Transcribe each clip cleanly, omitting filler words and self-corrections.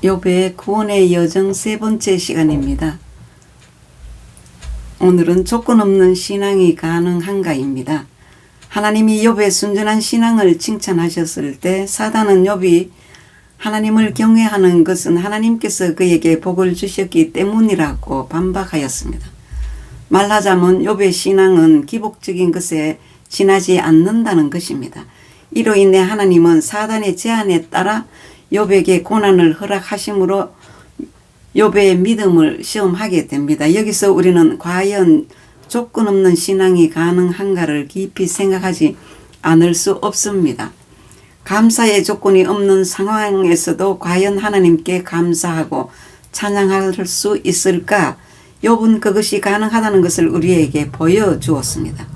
욥의 구원의 여정 세 번째 시간입니다. 오늘은 조건 없는 신앙이 가능한가입니다. 하나님이 욥의 순전한 신앙을 칭찬하셨을 때 사단은 욥이 하나님을 경외하는 것은 하나님께서 그에게 복을 주셨기 때문이라고 반박하였습니다. 말하자면 욥의 신앙은 기복적인 것에 지나지 않는다는 것입니다. 이로 인해 하나님은 사단의 제안에 따라 욥에게 고난을 허락하심으로 욥의 믿음을 시험하게 됩니다. 여기서 우리는 과연 조건 없는 신앙이 가능한가를 깊이 생각하지 않을 수 없습니다. 감사의 조건이 없는 상황에서도 과연 하나님께 감사하고 찬양할 수 있을까? 욥은 그것이 가능하다는 것을 우리에게 보여주었습니다.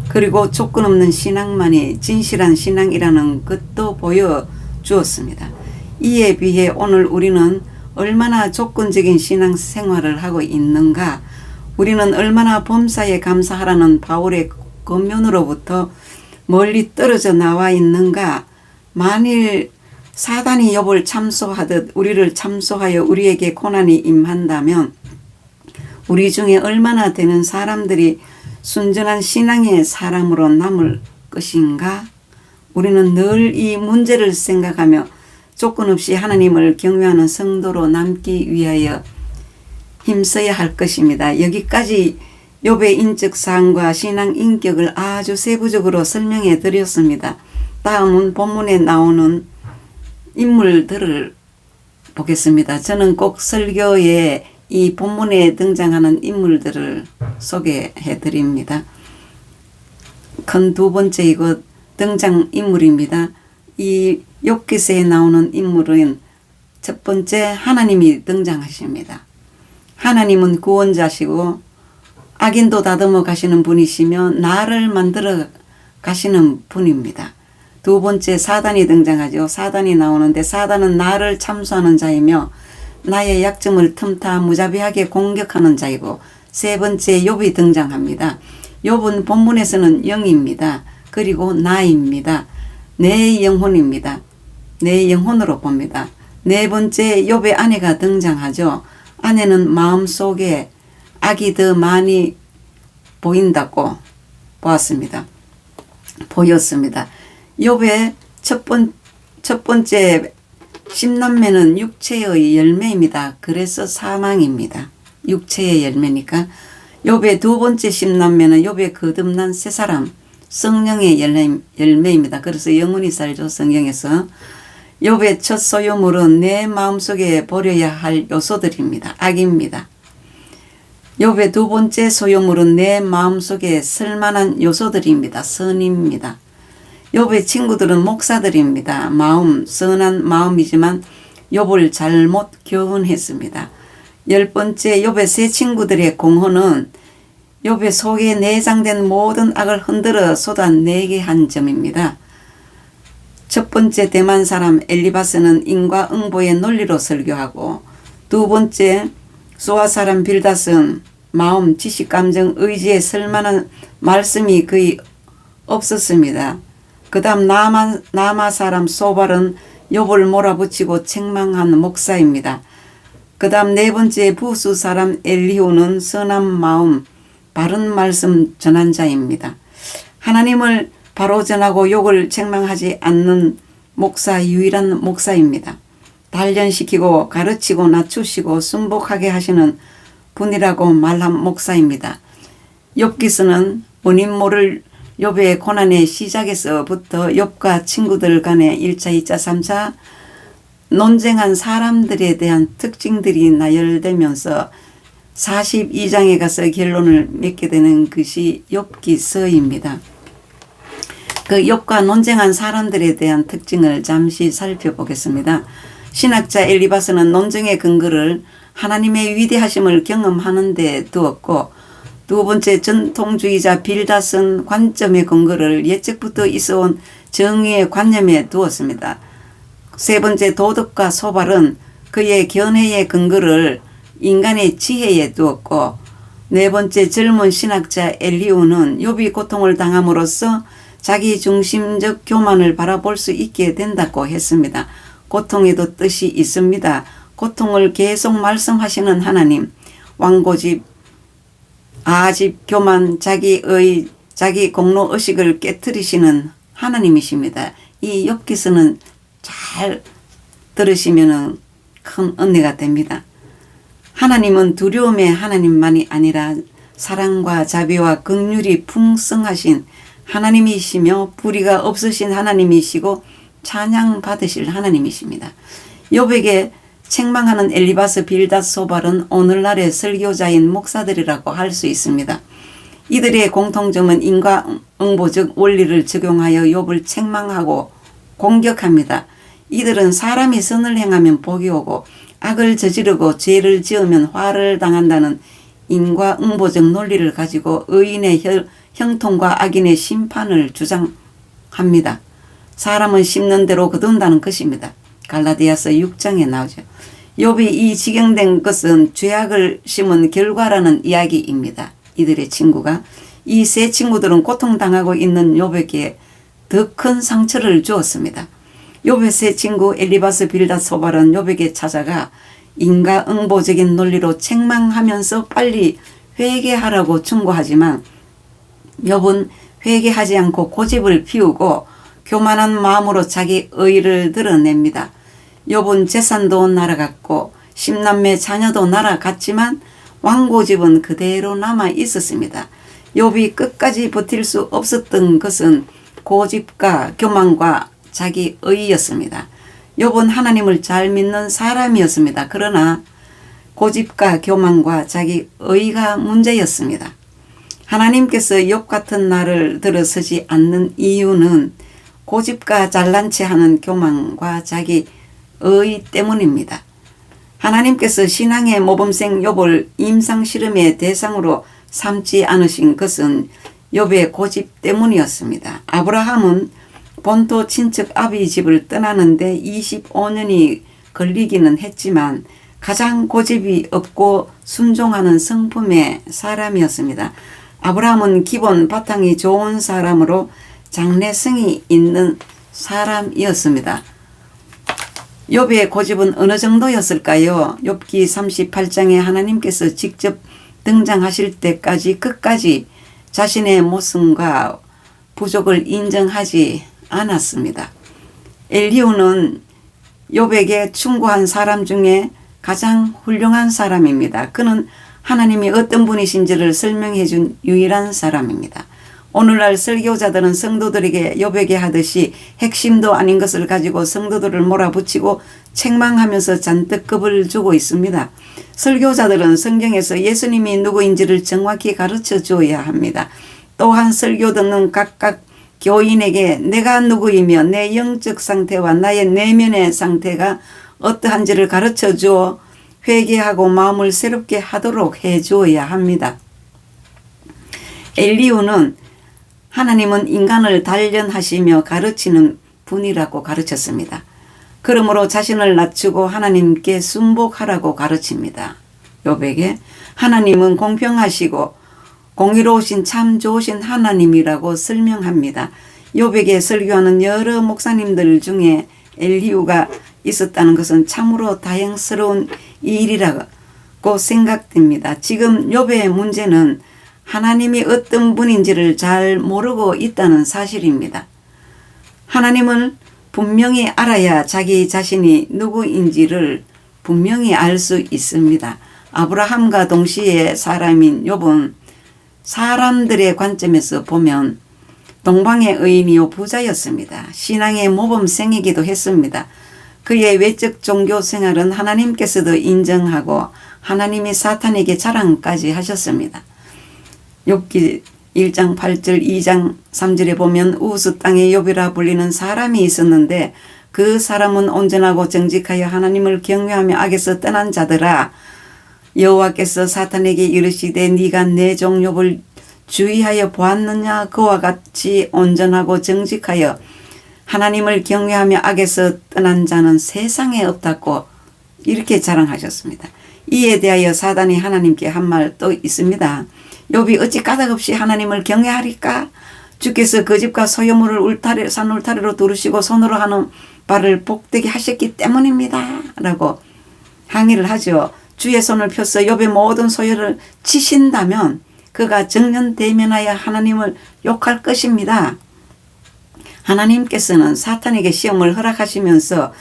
그리고 조건 없는 신앙만이 진실한 신앙이라는 것도 보여주었습니다. 이에 비해 오늘 우리는 얼마나 조건적인 신앙 생활을 하고 있는가? 우리는 얼마나 범사에 감사하라는 바울의 권면으로부터 멀리 떨어져 나와 있는가? 만일 사단이 욥을 참소하듯 우리를 참소하여 우리에게 고난이 임한다면 우리 중에 얼마나 되는 사람들이 순전한 신앙의 사람으로 남을 것인가? 우리는 늘 이 문제를 생각하며 조건 없이 하나님을 경외하는 성도로 남기 위하여 힘써야 할 것입니다. 여기까지 욥의 인적 사항과 신앙 인격을 아주 세부적으로 설명해 드렸습니다. 다음은 본문에 나오는 인물들을 보겠습니다. 저는 꼭 설교에 이 본문에 등장하는 인물들을 소개해 드립니다. 큰 두 번째이고 등장 인물입니다. 이 욥기서에 나오는 인물은 첫 번째 하나님이 등장하십니다. 하나님은 구원자시고 악인도 다듬어 가시는 분이시며 나를 만들어 가시는 분입니다. 두 번째 사단이 등장하죠. 사단이 나오는데 사단은 나를 참소하는 자이며 나의 약점을 틈타 무자비하게 공격하는 자이고 세 번째 욥이 등장합니다. 욥은 본문에서는 영입니다. 그리고 나입니다. 내 영혼입니다. 내 영혼으로 봅니다. 네 번째 욥의 아내가 등장하죠. 아내는 마음속에 악이 더 많이 보인다고 보였습니다. 욥의 첫 번째 10남매는 육체의 열매입니다. 그래서 사망입니다. 육체의 열매니까. 욥의 두 번째 10남매는 욥의 거듭난 세 사람 성령의 열매입니다. 그래서 영원히 살죠. 성경에서. 욥의 첫 소유물은 내 마음속에 버려야 할 요소들입니다. 악입니다. 욥의 두 번째 소유물은 내 마음속에 쓸만한 요소들입니다. 선입니다. 욥의 친구들은 목사들입니다. 선한 마음이지만 욥을 잘못 교훈했습니다. 열 번째 욥의 세 친구들의 공헌은 욥의 속에 내장된 모든 악을 흔들어 쏟아내게 한 점입니다. 첫 번째 대만 사람 엘리바스는 인과응보의 논리로 설교하고 두 번째 소아 사람 빌닷은 마음, 지식, 감정, 의지에 쓸만한 말씀이 거의 없었습니다. 그 다음 나마 사람 소발은 욥을 몰아붙이고 책망한 목사입니다. 그 다음 네 번째 부수 사람 엘리후는 선한 마음, 바른 말씀 전한 자입니다. 하나님을 바로 전하고 욕을 책망하지 않는 목사, 유일한 목사입니다. 단련시키고 가르치고 낮추시고 순복하게 하시는 분이라고 말한 목사입니다. 욥기서는 본인 모를 욥의 고난의 시작에서부터 욥과 친구들 간의 1차, 2차, 3차 논쟁한 사람들에 대한 특징들이 나열되면서 42장에 가서 결론을 맺게 되는 것이 욥기서입니다. 그 욥과 논쟁한 사람들에 대한 특징을 잠시 살펴보겠습니다. 신학자 엘리바스는 논쟁의 근거를 하나님의 위대하심을 경험하는 데 두었고 두 번째 전통주의자 빌닷은 관점의 근거를 예적부터 있어온 정의의 관념에 두었습니다. 세 번째 도덕가 소발은 그의 견해의 근거를 인간의 지혜에 두었고 네 번째 젊은 신학자 엘리후는 욥이 고통을 당함으로써 자기 중심적 교만을 바라볼 수 있게 된다고 했습니다. 고통에도 뜻이 있습니다. 고통을 계속 말씀하시는 하나님, 왕고집, 아집, 교만, 자기 공로 의식을 깨뜨리시는 하나님이십니다. 이 욥기서는 잘 들으시면 큰 은혜가 됩니다. 하나님은 두려움의 하나님만이 아니라 사랑과 자비와 긍휼이 풍성하신 하나님이시며 불의가 없으신 하나님이시고 찬양 받으실 하나님이십니다. 욥에게 책망하는 엘리바스, 빌닷, 소발은 오늘날의 설교자인 목사들이라고 할 수 있습니다. 이들의 공통점은 인과응보적 원리를 적용하여 욥을 책망하고 공격합니다. 이들은 사람이 선을 행하면 복이 오고 악을 저지르고 죄를 지으면 화를 당한다는 인과응보적 논리를 가지고 의인의 형통과 악인의 심판을 주장합니다. 사람은 심는 대로 거둔다는 것입니다. 갈라디아서 6장에 나오죠. 욥이 이 지경된 것은 죄악을 심은 결과라는 이야기입니다. 이들의 친구가 이 세 친구들은 고통당하고 있는 욥에게 더 큰 상처를 주었습니다. 욥의 세 친구 엘리바스, 빌닷, 소발은 욥에게 찾아가 인과응보적인 논리로 책망하면서 빨리 회개하라고 충고하지만 욥은 회개하지 않고 고집을 피우고 교만한 마음으로 자기 의의를 드러냅니다. 욥은 재산도 날아갔고 10남매 자녀도 날아갔지만 왕고집은 그대로 남아 있었습니다. 욥이 끝까지 버틸 수 없었던 것은 고집과 교만과 자기 의였습니다. 욥은 하나님을 잘 믿는 사람이었습니다. 그러나 고집과 교만과 자기 의가 문제였습니다. 하나님께서 욥 같은 나를 들어서지 않는 이유는 고집과 잘난 체하는 교만과 자기 의 때문입니다. 하나님께서 신앙의 모범생 욥을 임상실험의 대상으로 삼지 않으신 것은 욥의 고집 때문이었습니다. 아브라함은 본토 친척 아비 집을 떠나는데 25년이 걸리기는 했지만 가장 고집이 없고 순종하는 성품의 사람이었습니다. 아브라함은 기본 바탕이 좋은 사람으로 장래성이 있는 사람이었습니다. 욥의 고집은 어느 정도였을까요? 욥기 38장에 하나님께서 직접 등장하실 때까지 끝까지 자신의 모순과 부족을 인정하지 않았습니다. 엘리후는 욥에게 충고한 사람 중에 가장 훌륭한 사람입니다. 그는 하나님이 어떤 분이신지를 설명해 준 유일한 사람입니다. 오늘날 설교자들은 성도들에게 욥에게 하듯이 핵심도 아닌 것을 가지고 성도들을 몰아붙이고 책망하면서 잔뜩 겁을 주고 있습니다. 설교자들은 성경에서 예수님이 누구인지를 정확히 가르쳐 주어야 합니다. 또한 설교 듣는 각각 교인에게 내가 누구이며 내 영적 상태와 나의 내면의 상태가 어떠한지를 가르쳐 주어 회개하고 마음을 새롭게 하도록 해 주어야 합니다. 엘리후는 하나님은 인간을 단련하시며 가르치는 분이라고 가르쳤습니다. 그러므로 자신을 낮추고 하나님께 순복하라고 가르칩니다. 욥에게 하나님은 공평하시고 공의로우신 참 좋으신 하나님이라고 설명합니다. 욥에게 설교하는 여러 목사님들 중에 엘리후가 있었다는 것은 참으로 다행스러운 일이라고 생각됩니다. 지금 욥의 문제는 하나님이 어떤 분인지를 잘 모르고 있다는 사실입니다. 하나님을 분명히 알아야 자기 자신이 누구인지를 분명히 알 수 있습니다. 아브라함과 동시에 사람인 욥은 사람들의 관점에서 보면 동방의 의인이요 부자였습니다. 신앙의 모범생이기도 했습니다. 그의 외적 종교 생활은 하나님께서도 인정하고 하나님이 사탄에게 자랑까지 하셨습니다. 욥기 1장 8절 2장 3절에 보면 우스 땅의 욥이라 불리는 사람이 있었는데 그 사람은 온전하고 정직하여 하나님을 경외하며 악에서 떠난 자들아 여호와께서 사탄에게 이르시되 네가 내 종 욥을 주의하여 보았느냐 그와 같이 온전하고 정직하여 하나님을 경외하며 악에서 떠난 자는 세상에 없다고 이렇게 자랑하셨습니다. 이에 대하여 사단이 하나님께 한 말 또 있습니다. 욥이 어찌 까닭없이 하나님을 경외하리까? 주께서 그 집과 소유물을 산 울타리로 두르시고 손으로 하는 바를 복되게 하셨기 때문입니다. 라고 항의를 하죠. 주의 손을 펴서 욥의 모든 소유를 치신다면 그가 정년대면하여 하나님을 욕할 것입니다. 하나님께서는 사탄에게 시험을 허락하시면서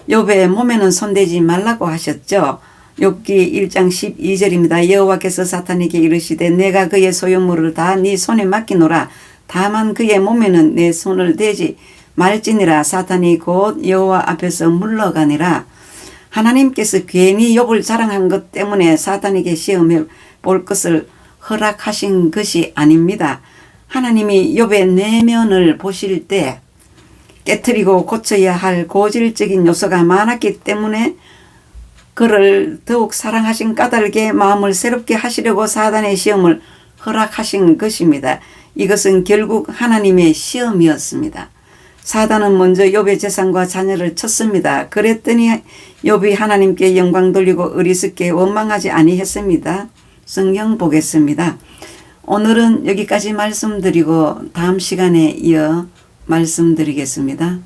욥의 몸에는 손대지 말라고 하셨죠. 욥기 1장 12절입니다. 여호와께서 사탄에게 이르시되 내가 그의 소유물을 다 네 손에 맡기노라. 다만 그의 몸에는 내 손을 대지 말지니라. 사탄이 곧 여호와 앞에서 물러가니라. 하나님께서 괜히 욥을 자랑한 것 때문에 사탄에게 시험해 볼 것을 허락하신 것이 아닙니다. 하나님이 욥의 내면을 보실 때 깨트리고 고쳐야 할 고질적인 요소가 많았기 때문에 그를 더욱 사랑하신 까닭에 마음을 새롭게 하시려고 사단의 시험을 허락하신 것입니다. 이것은 결국 하나님의 시험이었습니다. 사단은 먼저 욥의 재산과 자녀를 쳤습니다. 그랬더니 욥이 하나님께 영광 돌리고 어리석게 원망하지 아니했습니다. 성경 보겠습니다. 오늘은 여기까지 말씀드리고 다음 시간에 이어 말씀드리겠습니다.